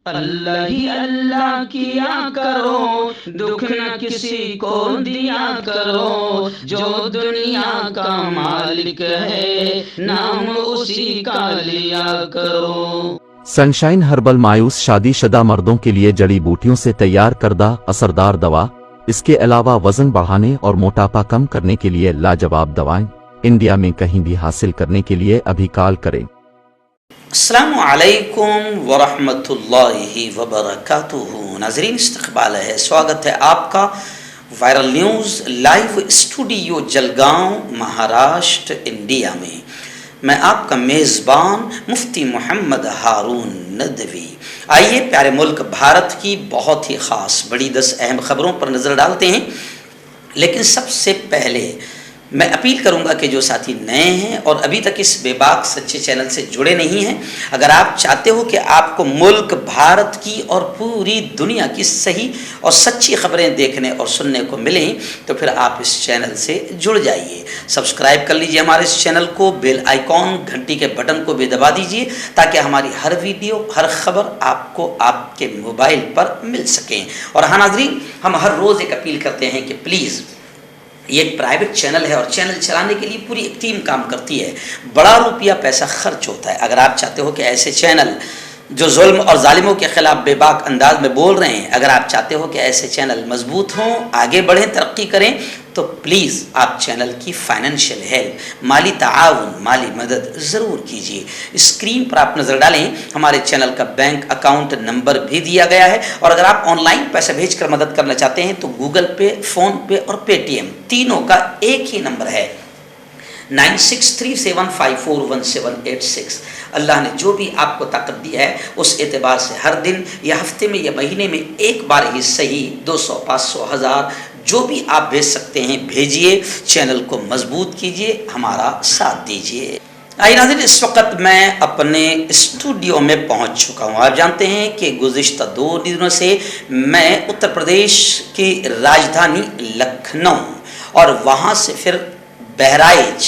اللہ ہی اللہ کیا کرو، دکھ نہ کسی کو دیا کرو، جو دنیا کا مالک ہے نام اسی کا لیا کرو۔ سنشائن ہربل مایوس شادی شدہ مردوں کے لیے جڑی بوٹیوں سے تیار کردہ اثردار دوا، اس کے علاوہ وزن بڑھانے اور موٹاپا کم کرنے کے لیے لاجواب دوائیں انڈیا میں کہیں بھی حاصل کرنے کے لیے ابھی کال کریں۔ السلام علیکم ورحمۃ اللہ وبرکاتہ۔ ناظرین، استقبال ہے، سواگت ہے آپ کا viral news live studio Jalgaon, Maharashtra, India میں۔ میں آپ کا میزبان مفتی محمد ہارون ندوی۔ آئیے پیارے ملک بھارت کی بہت ہی خاص بڑی 10 اہم خبروں پر نظر ڈالتے ہیں، لیکن سب سے پہلے میں اپیل کروں گا کہ جو ساتھی نئے ہیں اور ابھی تک اس بے باک سچے چینل سے جڑے نہیں ہیں، اگر آپ چاہتے ہو کہ آپ کو ملک بھارت کی اور پوری دنیا کی صحیح اور سچی خبریں دیکھنے اور سننے کو ملیں تو پھر آپ اس چینل سے جڑ جائیے۔ سبسکرائب کر لیجئے ہمارے اس چینل کو، بیل آئیکن گھنٹی کے بٹن کو بھی دبا دیجئے تاکہ ہماری ہر ویڈیو، ہر خبر آپ کو آپ کے موبائل پر مل سکیں۔ اور ہاں ناظرین، ہم ہر روز ایک اپیل کرتے ہیں کہ پلیز، یہ ایک پرائیویٹ چینل ہے اور چینل چلانے کے لیے پوری ایک ٹیم کام کرتی ہے، بڑا روپیہ پیسہ خرچ ہوتا ہے۔ اگر آپ چاہتے ہو کہ ایسے چینل جو ظلم اور ظالموں کے خلاف بے باک انداز میں بول رہے ہیں، اگر آپ چاہتے ہو کہ ایسے چینل مضبوط ہوں، آگے بڑھیں، ترقی کریں، تو پلیز آپ چینل کی فائنینشیل ہیلپ، مالی تعاون، مالی مدد ضرور کیجیے۔ اسکرین پر آپ نظر ڈالیں، ہمارے چینل کا بینک اکاؤنٹ نمبر بھی دیا گیا ہے، اور اگر آپ آن لائن پیسہ بھیج کر مدد کرنا چاہتے ہیں تو گوگل پے، فون پے اور پے ٹی ایم تینوں کا ایک ہی نمبر ہے، 9637541786۔ اللہ نے جو بھی آپ کو طاقت دی ہے اس اعتبار سے ہر دن یا ہفتے میں یا مہینے میں ایک بار ہی صحیح 200، 500، 1000 جو بھی آپ بھیج سکتے ہیں بھیجیے، چینل کو مضبوط کیجیے، ہمارا ساتھ دیجیے۔ آئیے ناظرین، اس وقت میں اپنے اسٹوڈیو میں پہنچ چکا ہوں۔ آپ جانتے ہیں کہ گزشتہ 2 دنوں سے میں اتر پردیش کی راجدھانی لکھنؤ اور وہاں سے پھر بہرائچ،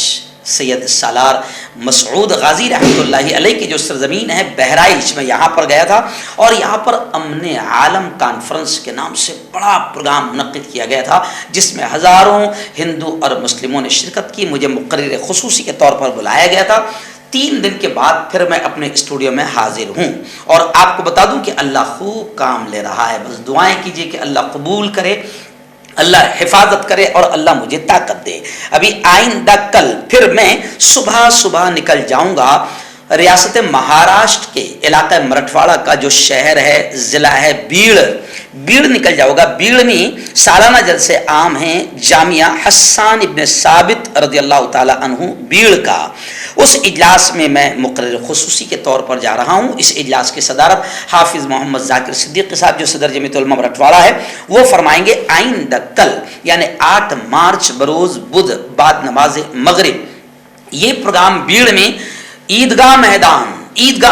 سید سالار مسعود غازی رحمۃ اللہ علیہ کی جو سرزمین ہے بہرائچ، میں یہاں پر گیا تھا، اور یہاں پر امن عالم کانفرنس کے نام سے بڑا پروگرام منعقد کیا گیا تھا، جس میں ہزاروں ہندو اور مسلموں نے شرکت کی۔ مجھے مقرر خصوصی کے طور پر بلایا گیا تھا۔ 3 دن کے بعد پھر میں اپنے اسٹوڈیو میں حاضر ہوں، اور آپ کو بتا دوں کہ اللہ خوب کام لے رہا ہے۔ بس دعائیں کیجیے کہ اللہ قبول کرے، اللہ حفاظت کرے اور اللہ مجھے طاقت دے۔ ابھی آئندہ کل پھر میں صبح نکل جاؤں گا ریاست مہاراشٹر کے علاقہ مرٹھواڑہ کا جو شہر ہے، ضلع ہے بیڑ نکل جاؤں گا۔ بیڑ میں سالانہ جلسے عام ہیں جامعہ حسان ابن ثابت رضی اللہ تعالی عنہ بیڑ کا، اس اجلاس میں میں مقرر خصوصی کے طور پر جا رہا ہوں۔ اس اجلاس کی صدارت حافظ محمد ذاکر صدیقی صاحب جو صدر جمعیت علماء مرٹھواڑہ ہے وہ فرمائیں گے۔ آئندہ کل یعنی 8 مارچ بروز بدھ بعد نماز مغرب یہ پروگرام بیڑ میں عیدگاہ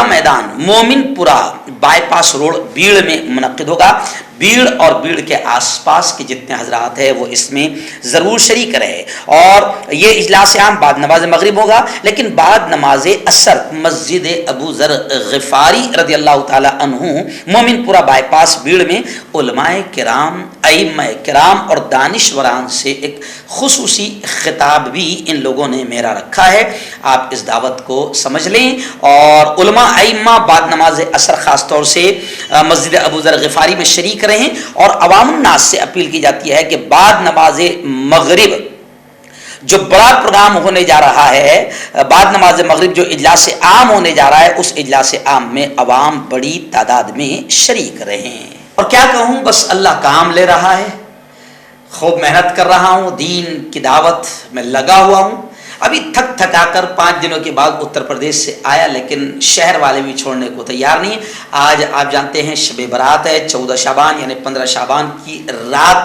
میدان مومن پورہ بائی پاس روڈ بیڑ میں منعقد ہوگا۔ بیڑ اور بیڑ کے آس پاس کے جتنے حضرات ہیں وہ اس میں ضرور شریک رہے، اور یہ اجلاس عام بعد نماز مغرب ہوگا، لیکن بعد نماز عصر مسجد ابو ذر غفاری رضی اللہ تعالی عنہ مومن پورہ بائی پاس بیڑ میں علماء کرام، ائمہ کرام اور دانشوران سے ایک خصوصی خطاب بھی ان لوگوں نے میرا رکھا ہے۔ آپ اس دعوت کو سمجھ لیں، اور علماء ائمہ بعد نماز عصر خاص طور سے مسجد ابو ذر غفاری میں شریک رہیں، اور عوام الناس سے اپیل کی جاتی ہے کہ بعد نماز مغرب جو بڑا پروگرام ہونے جا رہا ہے، بعد نماز مغرب جو اجلاس عام ہونے جا رہا ہے، اس اجلاس عام میں عوام بڑی تعداد میں شریک رہیں۔ اور کیا کہوں، بس اللہ کام لے رہا ہے، خوب محنت کر رہا ہوں، دین کی دعوت میں لگا ہوا ہوں۔ ابھی تھکا کر 5 دنوں کے بعد اتر پردیش سے آیا، لیکن شہر والے بھی چھوڑنے کو تیار نہیں۔ آج آپ جانتے ہیں شب برات ہے، 14 شعبان یعنی 15 شعبان کی رات۔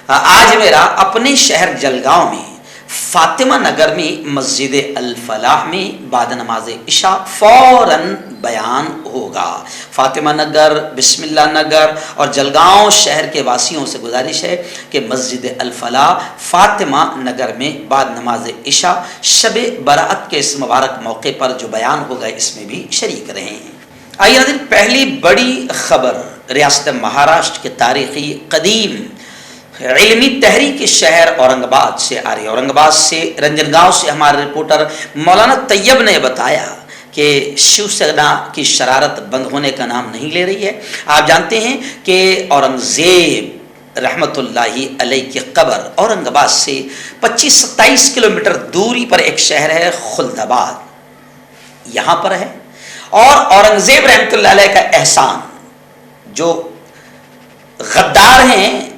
آج میرا اپنے شہر جلگاؤں میں فاطمہ نگر میں مسجد الفلاح میں بعد نماز عشاء فوراً بیان ہوگا۔ فاطمہ نگر، بسم اللہ نگر اور جلگاؤں شہر کے واسیوں سے گزارش ہے کہ مسجد الفلاح فاطمہ نگر میں بعد نماز عشاء شب برات کے اس مبارک موقع پر جو بیان ہوگا اس میں بھی شریک رہیں۔ آئیے ناظرین، پہلی بڑی خبر ریاست مہاراشٹر کے تاریخی قدیم علمی تحریک شہر اورنگ آباد سے آ رہی ہے۔ اورنگ آباد سے رنجن گاؤں سے ہمارے رپورٹر مولانا طیب نے بتایا کہ شیو سینا کی شرارت بند ہونے کا نام نہیں لے رہی ہے۔ آپ جانتے ہیں کہ اورنگزیب رحمت اللہ علیہ کی قبر اورنگ آباد سے 25-27 کلومیٹر دوری پر ایک شہر ہے خلد آباد، یہاں پر ہے۔ اور اورنگزیب رحمت اللہ علیہ کا احسان جو غدار ہیں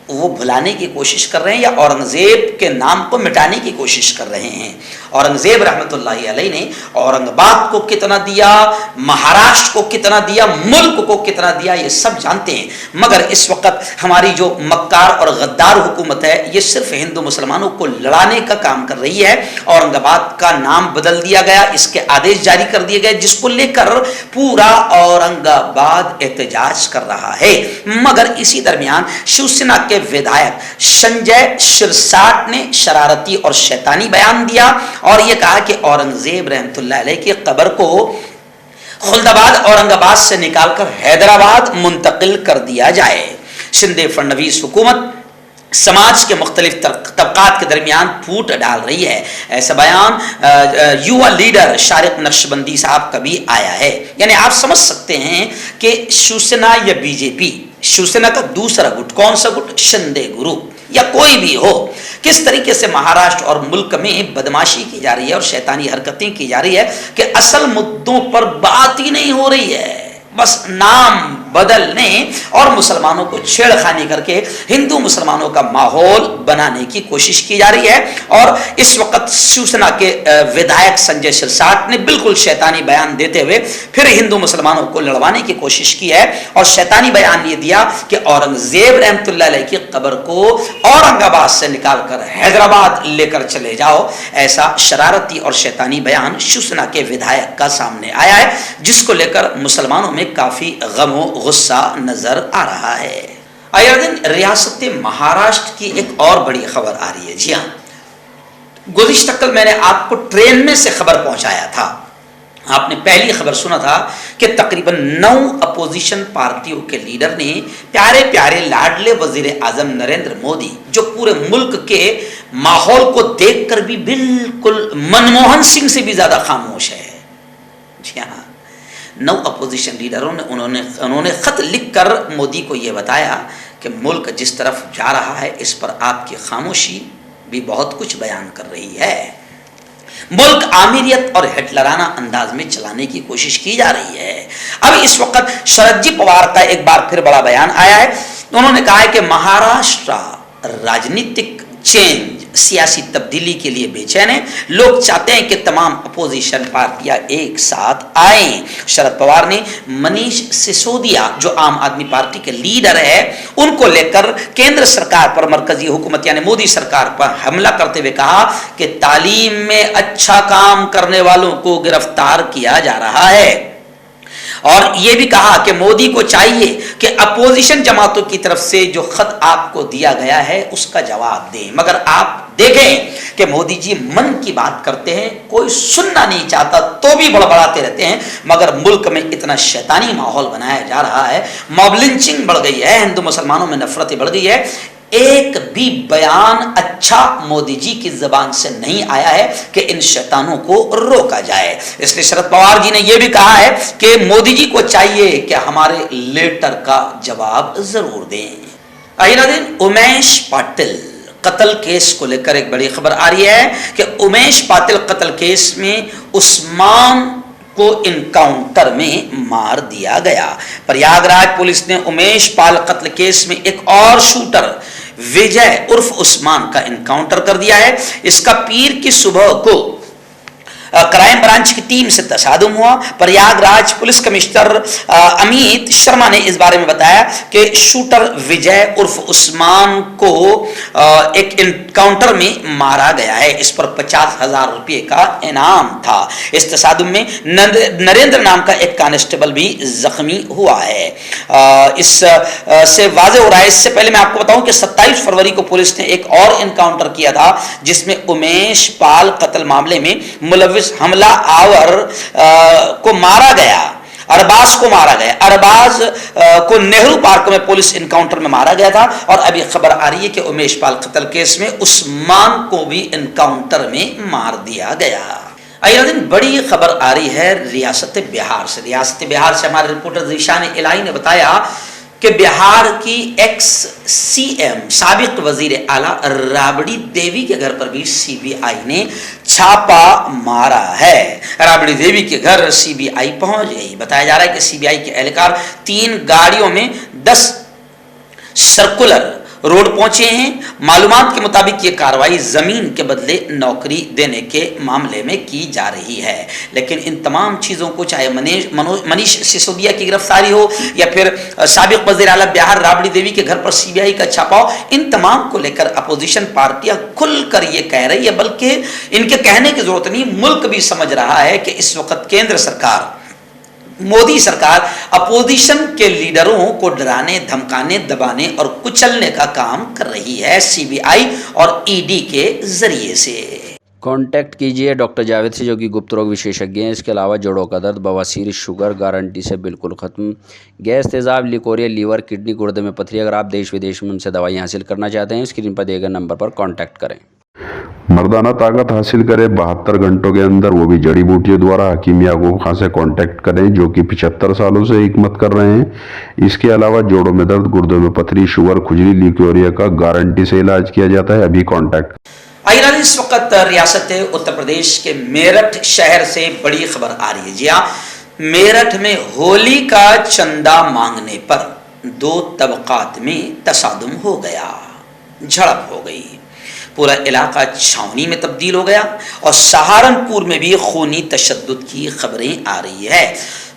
وہ بھلانے کی کوشش کر رہے ہیں یا اورنگزیب کے نام کو مٹانے کی کوشش کر رہے ہیں۔ اورنگزیب رحمت اللہ علیہ نے اورنگ آباد کو کتنا دیا، مہاراشٹر کو کتنا دیا، ملک کو کتنا دیا، یہ سب جانتے ہیں۔ مگر اس وقت ہماری جو مکار اور غدار حکومت ہے یہ صرف ہندو مسلمانوں کو لڑانے کا کام کر رہی ہے۔ اورنگ آباد کا نام بدل دیا گیا، اس کے آدیش جاری کر دیے گئے، جس کو لے کر پورا اورنگ آباد احتجاج کر رہا ہے۔ مگر اسی درمیان شیو سینا کے ودھائک سنجے شرساٹ نے شرارتی اور شیطانی بیان دیا اور یہ کہا کہ اورنگزیب رحمت اللہ علیہ کی قبر کو خلد آباد اورنگ آباد سے نکال کر حیدرآباد منتقل کر دیا جائے۔ شندے فڑنویس حکومت سماج کے مختلف طبقات کے درمیان پھوٹ ڈال رہی ہے، ایسا بیان یووا لیڈر شارق نقشبندی صاحب کا بھی آیا ہے۔ یعنی آپ سمجھ سکتے ہیں کہ شیو سینا یا بی جے پی، شیو سینا کا دوسرا گٹ، کون سا گٹ؟ شندے گروپ یا کوئی بھی ہو، کس طریقے سے مہاراشٹر اور ملک میں بدماشی کی جا رہی ہے اور شیطانی حرکتیں کی جا رہی ہے کہ اصل مدوں پر بات ہی نہیں ہو رہی ہے، بس نام بدلنے اور مسلمانوں کو چھیڑ خانی کر کے ہندو مسلمانوں کا ماحول بنانے کی کوشش کی جا رہی ہے۔ اور اس وقت شیو سینا کے ودھائک سنجے شرساٹ نے بالکل شیطانی بیان دیتے ہوئے پھر ہندو مسلمانوں کو لڑوانے کی کوشش کی ہے اور شیطانی بیان یہ دیا کہ اورنگزیب رحمت اللہ علیہ کی قبر کو اورنگ آباد سے نکال کر حیدرآباد لے کر چلے جاؤ۔ ایسا شرارتی اور شیطانی بیان شیو سینا کے ودھائک کا سامنے آیا ہے، جس کو لے کر مسلمانوں میں کافی غم و غصہ نظر آ رہا ہے۔ ریاست مہاراشٹر کی ایک اور بڑی خبر آ رہی ہے۔ جی ہاں، گزشتہ کل میں نے آپ کو ٹرین میں سے خبر پہنچایا تھا، آپ نے پہلی خبر سنا تھا کہ تقریباً 9 اپوزیشن پارٹیوں کے لیڈر نے پیارے پیارے لاڈلے وزیر اعظم نریندر مودی، جو پورے ملک کے ماحول کو دیکھ کر بھی بالکل منموہن سنگھ سے بھی زیادہ خاموش ہے، جی ہاں، 9 اپوزیشن لیڈروں نے انہوں نے خط لکھ کر مودی کو یہ بتایا کہ ملک جس طرف جا رہا ہے اس پر آپ کی خاموشی بھی بہت کچھ بیان کر رہی ہے۔ ملک آمیریت اور ہٹلرانہ انداز میں چلانے کی کوشش کی جا رہی ہے۔ اب اس وقت شرد جی پوار کا ایک بار پھر بڑا بیان آیا ہے، انہوں نے کہا ہے کہ مہاراشٹر راجنیتک چینج، سیاسی تبدیلی کے لیے بے چین ہے، لوگ چاہتے ہیں کہ تمام اپوزیشن پارٹیاں ایک ساتھ آئیں۔ شرد پوار نے منیش سسودیا جو عام آدمی پارٹی کے لیڈر ہے ان کو لے کر کیندر سرکار پر، مرکزی حکومت یعنی مودی سرکار پر حملہ کرتے ہوئے کہا کہ تعلیم میں اچھا کام کرنے والوں کو گرفتار کیا جا رہا ہے، اور یہ بھی کہا کہ مودی کو چاہیے کہ اپوزیشن جماعتوں کی طرف سے جو خط آپ کو دیا گیا ہے اس کا جواب دیں۔ مگر آپ دیکھیں کہ مودی جی من کی بات کرتے ہیں، کوئی سننا نہیں چاہتا تو بھی بڑبڑاتے رہتے ہیں، مگر ملک میں اتنا شیطانی ماحول بنایا جا رہا ہے، موب لنچنگ بڑھ گئی ہے، ہندو مسلمانوں میں نفرتیں بڑھ گئی ہے، ایک بھی بیان اچھا مودی جی کی زبان سے نہیں آیا ہے کہ ان شیطانوں کو روکا جائے۔ اس لیے شرد پوار جی نے یہ بھی کہا ہے کہ مودی جی کو چاہیے کہ ہمارے لیٹر کا جواب ضرور دیں۔ امیش پاٹل قتل کیس کو لے کر ایک بڑی خبر آ رہی ہے کہ امیش پاٹل قتل کیس میں عثمان کو انکاؤنٹر میں مار دیا گیا۔ پریاگ راج پولیس نے امیش پال قتل کیس میں ایک اور شوٹر وجے عرف عثمان کا انکاؤنٹر کر دیا ہے۔ اس کا پیر کی صبح کو کرائم برانچ کی ٹیم سے تصادم ہوا۔ پریاگ راج پولیس کمشنر امیت شرما نے اس بارے میں بتایا کہ شوٹر وجے عرف عثمان کو ایک انکاؤنٹر میں مارا گیا ہے، اس پر 50,000 روپے کا انعام تھا۔ اس تصادم میں نریندر نام کا ایک کانسٹیبل بھی زخمی ہوا ہے۔ اس سے واضح ہو رہا ہے، اس سے پہلے میں آپ کو بتاؤں کہ 27 فروری کو پولیس نے ایک اور انکاؤنٹر کیا تھا جس میں امیش پال قتل معاملے میں ملوث حملہ آور کو مارا گیا۔ अरबाज को मारा गया। अरबाज को नेहरू पार्क में पुलिस इनकाउंटर में मारा गया था और अभी खबर आ रही है कि उमेश पाल कत्ल केस में उस्मान को भी इनकाउंटर में मार दिया गया। अगले दिन बड़ी खबर आ रही है रियासत बिहार से। रियासत बिहार से हमारे रिपोर्टर ज़ीशान इलाही ने बताया कि बिहार की एक्स सीएम साबिक वजीर आला राबड़ी देवी के घर पर भी सीबीआई ने छापा मारा है। राबड़ी देवी के घर सीबीआई पहुंच गई। बताया जा रहा है कि सीबीआई के एहलकार 3 गाड़ियों में 10 सर्कुलर रोड पहुंचे हैं। मालूमात के मुताबिक ये कार्रवाई जमीन के बदले नौकरी देने के मामले में की जा रही है। लेकिन इन तमाम चीज़ों को, चाहे मनीष सिसोदिया की गिरफ्तारी हो या फिर साबिक वज़ीर आला बिहार राबड़ी देवी के घर पर सीबीआई का छापा हो, इन तमाम को लेकर अपोजिशन पार्टियां खुलकर ये कह रही है, बल्कि इनके कहने की जरूरत नहीं, मुल्क भी समझ रहा है कि इस वक्त केंद्र सरकार, मोदी सरकार अपोजिशन के लीडरों को डराने, धमकाने, दबाने और कुचलने का काम कर रही है सीबीआई और ईडी के जरिए से। कांटेक्ट कीजिए डॉक्टर जावेद से, जो कि गुप्त रोग विशेषज्ञ हैं। इसके अलावा जोड़ों का दर्द, बवासीर, शुगर गारंटी से बिल्कुल ख़त्म, गैस, तेज़ाब, लिकोरिया, लीवर, किडनी, गुर्दे में पथरी। अगर आप देश विदेश में उनसे दवाई हासिल करना चाहते हैं, स्क्रीन पर दिए गए नंबर पर कॉन्टैक्ट करें। मर्दाना ताकत हासिल करें 72 घंटों के अंदर, वो भी जड़ी बूटियों द्वारा। हकीम याकूब खां से कांटेक्ट करें, जो कि 75 सालों से हिकमत कर रहे हैं। इसके अलावा जोड़ों में दर्द, गुर्दों में पथरी, शुगर, खुजली, लिकोरिया का गारंटी से इलाज किया जाता है। अभी कांटेक्ट। आइए, इस वक्त रियासत उत्तर प्रदेश के मेरठ शहर से बड़ी खबर आ रही है। जी हाँ, मेरठ में होली का चंदा मांगने पर 2 तबकात में तसादुम हो गया, झड़प हो गई। पूरा इलाका छावनी में तब्दील हो गया और सहारनपुर में भी खूनी तशद्दुद की खबरें आ रही है।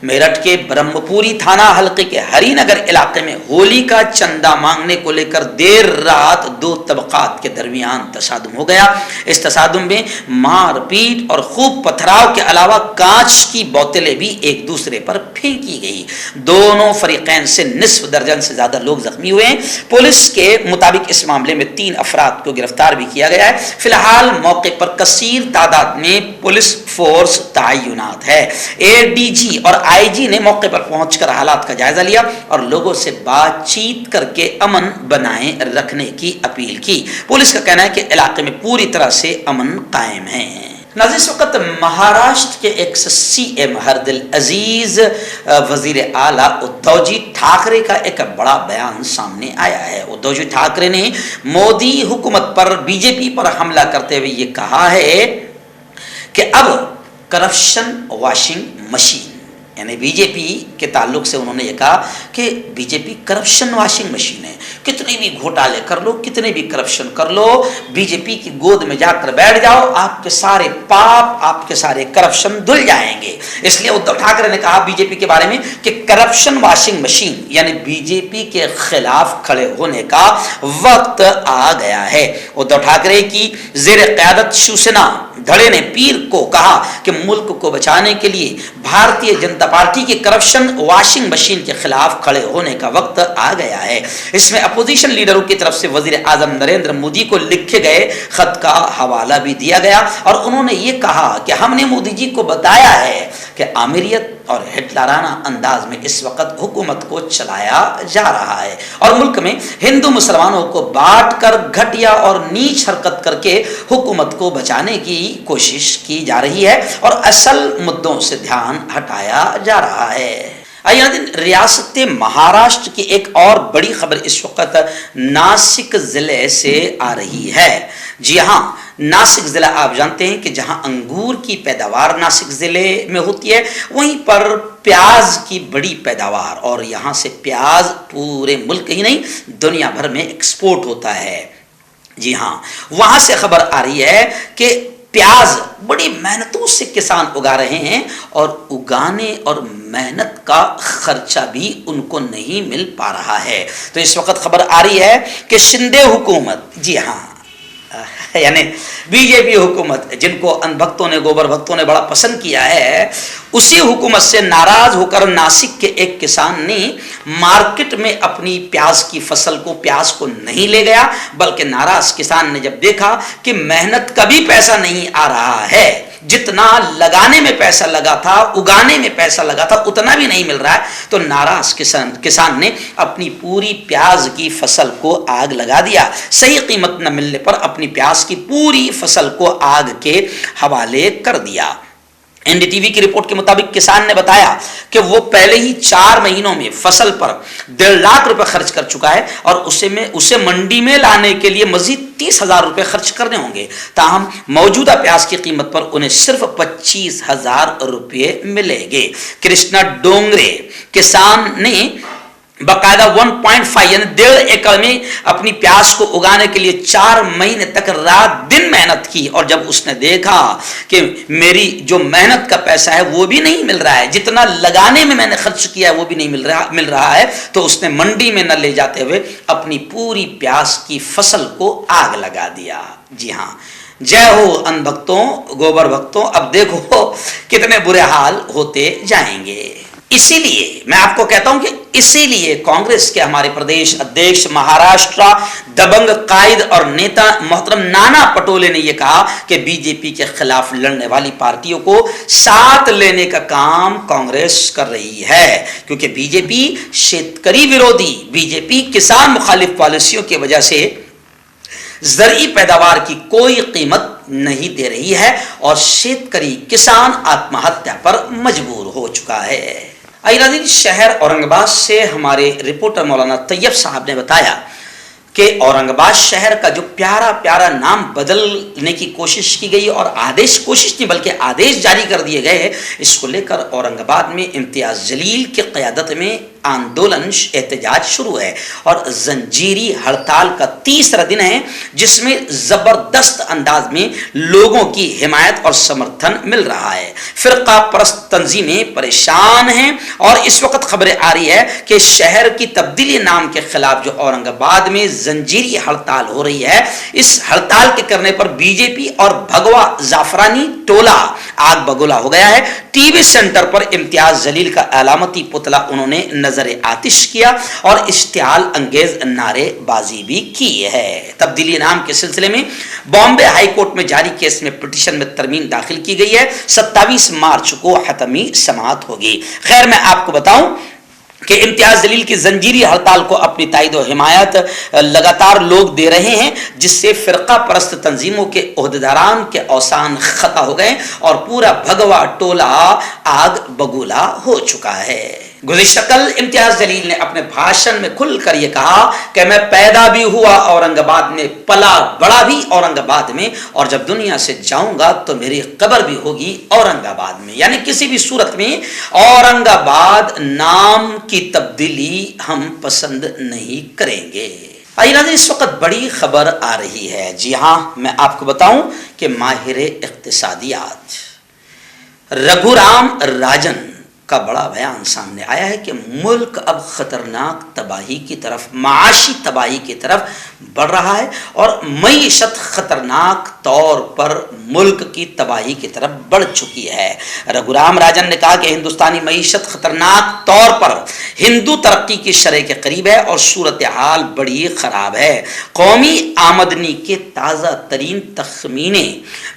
मेरठ के ब्रह्मपुरी थाना हल्के के हरिनगर इलाके में होली का चंदा मांगने को लेकर देर रात 2 तबकात के दरमियान तसादुम हो गया। इस तसादुम में मारपीट और खूब पथराव के अलावा कांच की बोतलें भी एक दूसरे पर फेंकी गई। दोनों फरीकैन से निस्फ दर्जन से ज्यादा लोग जख्मी हुए हैं। पुलिस के मुताबिक इस मामले में 3 अफराद को गिरफ्तार भी किया गया है। फिलहाल मौके पर कसीर तादाद में पुलिस फोर्स तैनात है। एडीजी और आईजी ने मौके पर पहुंचकर हालात का जायजा लिया और लोगों से बातचीत करके अमन बनाए रखने की अपील की। पुलिस का कहना है कि इलाके में पूरी तरह से अमन कायम है। नाज़रीन, इस वक्त महाराष्ट्र के एक्स सीएम हरदिल अजीज वजीर आला उद्धवजी ठाकरे का एक बड़ा बयान सामने आया है। उद्धवजी ठाकरे ने मोदी हुकूमत पर, बीजेपी पर हमला करते हुए ये कहा है कि अब करप्शन वॉशिंग मशीन, यानी बीजेपी के ताल्लुक से उन्होंने ये कहा कि बीजेपी करप्शन वॉशिंग मशीन है। कितने भी घोटाले कर लो, कितने भी करप्शन कर लो, बीजेपी की गोद में जाकर बैठ जाओ, आपके सारे पाप, आपके सारे करप्शन धुल जाएंगे। इसलिए उद्धव ठाकरे ने कहा बीजेपी के बारे में कि करप्शन वॉशिंग मशीन, यानी बीजेपी के खिलाफ खड़े होने का वक्त आ गया है। उद्धव ठाकरे की ज़ेर क़यादत शिवसेना धड़े ने पीर को कहा कि मुल्क को बचाने के लिए भारतीय जनता पार्टी की करप्शन वॉशिंग मशीन के खिलाफ खड़े होने का वक्त आ गया है। इसमें अपोजिशन लीडरों की तरफ से वजीर आजम नरेंद्र मोदी को लिखे गए खत का हवाला भी दिया गया और उन्होंने ये कहा कि हमने मोदी जी को बताया है कि आमिरियत और हिटलराना अंदाज में इस वक्त हुकूमत को चलाया जा रहा है और मुल्क में हिंदू मुसलमानों को बांट कर घटिया और नीच हरकत करके हुकूमत को बचाने की कोशिश की जा रही है और असल मुद्दों से ध्यान हटाया जा रहा है। आइए, रियासत महाराष्ट्र की एक और बड़ी खबर इस वक्त नासिक जिले से आ रही है। जी हाँ, नासिक ज़िला आप जानते हैं कि जहां अंगूर की पैदावार नासिक ज़िले में होती है, वहीं पर प्याज की बड़ी पैदावार, और यहाँ से प्याज पूरे मुल्क ही नहीं दुनिया भर में एक्सपोर्ट होता है। जी हाँ, वहाँ से खबर आ रही है कि प्याज बड़ी मेहनतों से किसान उगा रहे हैं और उगाने और मेहनत का खर्चा भी उनको नहीं मिल पा रहा है। तो इस वक्त खबर आ रही है कि शिंदे हुकूमत, जी हाँ, यानी बीजेपी हुकूमत, जिनको अनभक्तों ने, गोबर भक्तों ने बड़ा पसंद किया है, उसी हुकूमत से नाराज होकर नासिक के एक किसान ने मार्केट में अपनी प्याज की फसल को, प्याज को नहीं ले गया, बल्कि नाराज किसान ने जब देखा कि मेहनत का भी पैसा नहीं आ रहा है जितना लगाने में पैसा लगा था, उगाने में पैसा लगा था, उतना भी नहीं मिल रहा है। तो नाराज किसान ने अपनी पूरी प्याज की फसल को आग लगा दिया। सही कीमत न मिलने पर अपनी प्याज की पूरी फसल को आग के हवाले कर दिया। एनडीटीवी की रिपोर्ट के मुताबिक किसान ने बताया कि वो पहले ही 4 महीनों में फसल पर 1.5 लाख रुपए खर्च कर चुका है और उसे मंडी में लाने के लिए मजीद 30,000 रुपए खर्च करने होंगे। ताहम मौजूदा प्याज की कीमत पर उन्हें सिर्फ 25,000 रुपये मिलेंगे। कृष्णा डोंगरे किसान ने बाकायदा 1.5 यानी 1.5 एकड़ में अपनी प्याज को उगाने के लिए 4 महीने तक रात दिन मेहनत की, और जब उसने देखा कि मेरी जो मेहनत का पैसा है वो भी नहीं मिल रहा है, जितना लगाने में मैंने खर्च किया है वो भी नहीं मिल रहा है, तो उसने मंडी में न ले जाते हुए अपनी पूरी प्याज की फसल को आग लगा दिया। जी हाँ, जय हो अन्न भक्तों, गोबर भक्तों। अब देखो कितने बुरे हाल होते जाएंगे। इसीलिए मैं आपको कहता हूं कि इसीलिए कांग्रेस के हमारे प्रदेश अध्यक्ष, महाराष्ट्र दबंग कायद और नेता मोहतरम नाना पटोले ने यह कहा कि बीजेपी के खिलाफ लड़ने वाली पार्टियों को साथ लेने का काम कांग्रेस कर रही है, क्योंकि बीजेपी शेतकरी विरोधी, बीजेपी किसान मुखालिफ पॉलिसियों की वजह से ज़रई पैदावार की कोई कीमत नहीं दे रही है और शेतकरी किसान आत्महत्या पर मजबूर हो चुका है। नाज़रीन, शहर औरंगाबाद से हमारे रिपोर्टर मौलाना तैयब साहब ने बताया कि औरंगाबाद शहर का जो प्यारा प्यारा नाम बदलने की कोशिश की गई और कोशिश नहीं बल्कि आदेश जारी कर दिए गए हैं, इसको लेकर औरंगाबाद में इम्तियाज जलील की क़यादत में आंदोलन एहतजाज शुरू है और जंजीरी हड़ताल का 3रा दिन है, जिसमें जबरदस्त अंदाज में लोगों की हिमायत और समर्थन मिल रहा है। फिरका परस्त तंजीमें परेशान हैं और इस वक्त खबरें आ रही है कि शहर की तब्दीली नाम के खिलाफ जो औरंगाबाद में जंजीरी हड़ताल हो रही है, इस हड़ताल के करने पर बीजेपी और भगवा जाफरानी टोला आग बगोला हो गया है। टीवी सेंटर पर इम्तियाज जलील का अलामती पुतला उन्होंने नजर आतिश किया और इश्तियाल अंगेज नारेबाजी भी की है। तब्दीली नाम के सिलसिले में बॉम्बे हाई कोर्ट में जारी केस में पिटीशन में तरमीम दाखिल की गई है। 27 मार्च को हतमी समाअत होगी। खैर, मैं आपको बताऊं कि इम्तियाज जलील की जंजीरी हड़ताल को अपनी ताईद और हिमायत लगातार लोग दे रहे हैं, जिससे फिरका परस्त तंजीमों के ओहदेदारान के औसान खता हो गए और पूरा भगवा टोला आग बगूला हो चुका है। गुज़िश्ता कल इम्तियाज जलील ने अपने भाषण में खुलकर यह कहा कि मैं पैदा भी हुआ औरंगाबाद में, पला बड़ा भी औरंगाबाद में, और जब दुनिया से जाऊंगा तो मेरी कब्र भी होगी औरंगाबाद में। यानी किसी भी सूरत में औरंगाबाद नाम की तब्दीली हम पसंद नहीं करेंगे। इस वक्त बड़ी खबर आ रही है। जी हाँ, मैं आपको बताऊं कि माहिर इक्तिसादियात रघुराम राजन का बड़ा बयान सामने आया है कि मुल्क अब खतरनाक तबाही की तरफ, माशी तबाही की तरफ बढ़ रहा है और मईशत खतरनाक तौर पर मुल्क की तबाही की तरफ बढ़ चुकी है। रघुराम राजन ने कहा कि हिंदुस्तानी मईशत खतरनाक तौर पर हिंदू तरक्की की शरह के करीब है और सूरत हाल बड़ी खराब है। कौमी आमदनी के ताज़ा तरीन तखमीने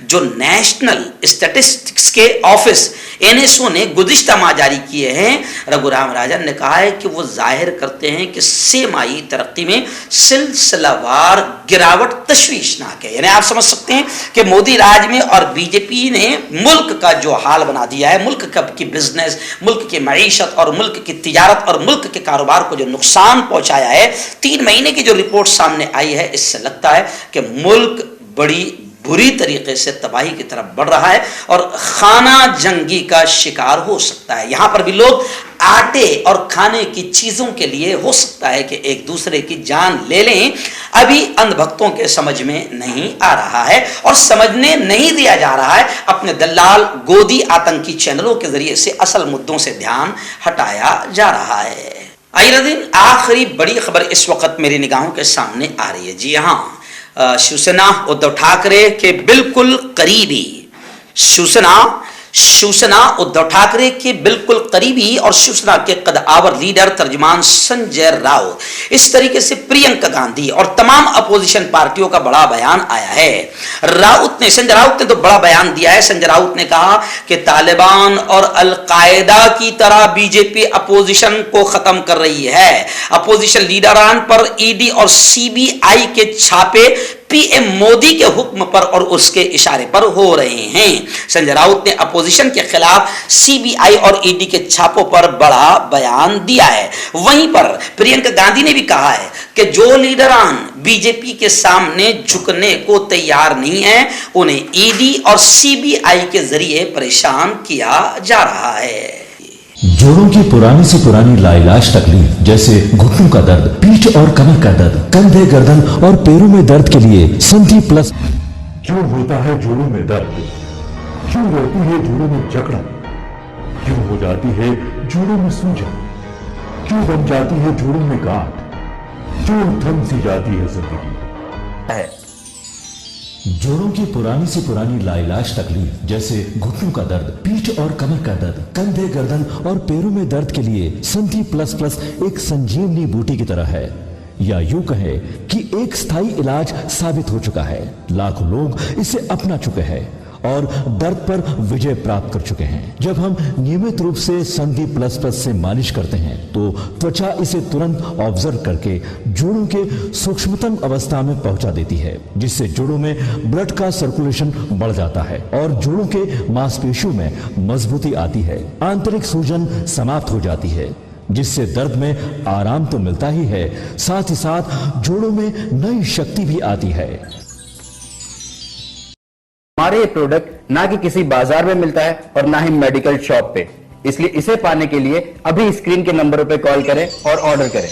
जो नेशनल स्टैटिस्टिक्स के ऑफिस NSO ने गुज़िश्ता माह जारी किए हैं, रघुराम राजन ने कहा है कि वो जाहिर करते हैं कि सेमाई तरक्की में सिलसिलावार गिरावट तशवीशनाक है। यानी आप समझ सकते हैं कि मोदी राज में और बीजेपी ने मुल्क का जो हाल बना दिया है, मुल्क की बिजनेस, मुल्क की मईशत और मुल्क की तिजारत और मुल्क के कारोबार को जो नुकसान पहुंचाया है। 3 महीने की जो रिपोर्ट सामने आई है, इससे लगता है कि मुल्क बड़ी बुरी तरीके से तबाही की तरफ बढ़ रहा है और खाना जंगी का शिकार हो सकता है। यहां पर भी लोग आटे और खाने की चीजों के लिए हो सकता है कि एक दूसरे की जान ले लें। अभी अंधभक्तों के समझ में नहीं आ रहा है और समझने नहीं दिया जा रहा है। अपने दलाल गोदी आतंकी चैनलों के जरिए से असल मुद्दों से ध्यान हटाया जा रहा है। आखिरी बड़ी खबर इस वक्त मेरी निगाहों के सामने आ रही है। जी हाँ, शिवसेना उद्धव ठाकरे के बिल्कुल करीबी शिवसेना शिवसेना उद्धव ठाकरे के बिल्कुल करीबी और शिवसेना के कदआवर लीडर तर्जुमान संजय राउत, इस तरीके से प्रियंका गांधी और तमाम अपोजिशन पार्टियों का बड़ा बयान आया है। संजय राउत ने तो बड़ा बयान दिया है। संजय राउत ने कहा कि तालिबान और अल-कायदा की तरह बीजेपी अपोजिशन को खत्म कर रही है। अपोजिशन लीडरान पर ईडी और सीबीआई के छापे पीएम मोदी के हुक्म पर और उसके इशारे पर हो रहे हैं। संजय राउत ने अपोजिशन के खिलाफ सीबीआई और ईडी के छापों पर बड़ा बयान दिया है। वहीं पर प्रियंका गांधी ने भी कहा है कि जो लीडरान बीजेपी के सामने झुकने को तैयार नहीं है, उन्हें ईडी और सीबीआई के जरिए परेशान किया जा रहा है। जोड़ों की पुरानी से पुरानी लाइलाज तकलीफ जैसे घुटनों का दर्द, पीठ और कमर का दर्द, कंधे, गर्दन और पैरों में दर्द के लिए संधि प्लस। क्यों होता है जोड़ों में दर्द? क्यों रहती है जोड़ों में जकड़न? क्यों हो जाती है जोड़ों में सूजन? क्यों बन जाती है जोड़ों में गांठ? क्यों थम सी जाती है जिंदगी? जोड़ों की पुरानी से पुरानी लाइलाज तकलीफ जैसे घुटनों का दर्द, पीठ और कमर का दर्द, कंधे, गर्दन और पैरों में दर्द के लिए संधि प्लस प्लस एक संजीवनी बूटी की तरह है, या यूं कहे कि एक स्थायी इलाज साबित हो चुका है। लाखों लोग इसे अपना चुके हैं और दर्द पर विजय प्राप्त कर चुके हैं। जब हम नियमित रूप से संधि प्लस प्लस से मालिश करते हैं तो त्वचा इसे तुरंत ऑब्जर्व करके जोड़ों के सूक्ष्मतम अवस्था में पहुंचा देती है, जिससे जोड़ों में ब्लड का सर्कुलेशन बढ़ जाता है और जोड़ों के मांसपेशियों में मजबूती आती है। आंतरिक सूजन समाप्त हो जाती है, जिससे दर्द में आराम तो मिलता ही है, साथ ही साथ जोड़ों में नई शक्ति भी आती है। हमारे ये प्रोडक्ट ना कि किसी बाजार में मिलता है और ना ही मेडिकल शॉप पे, इसलिए इसे पाने के लिए अभी स्क्रीन के नंबरों पे कॉल करें और ऑर्डर करें।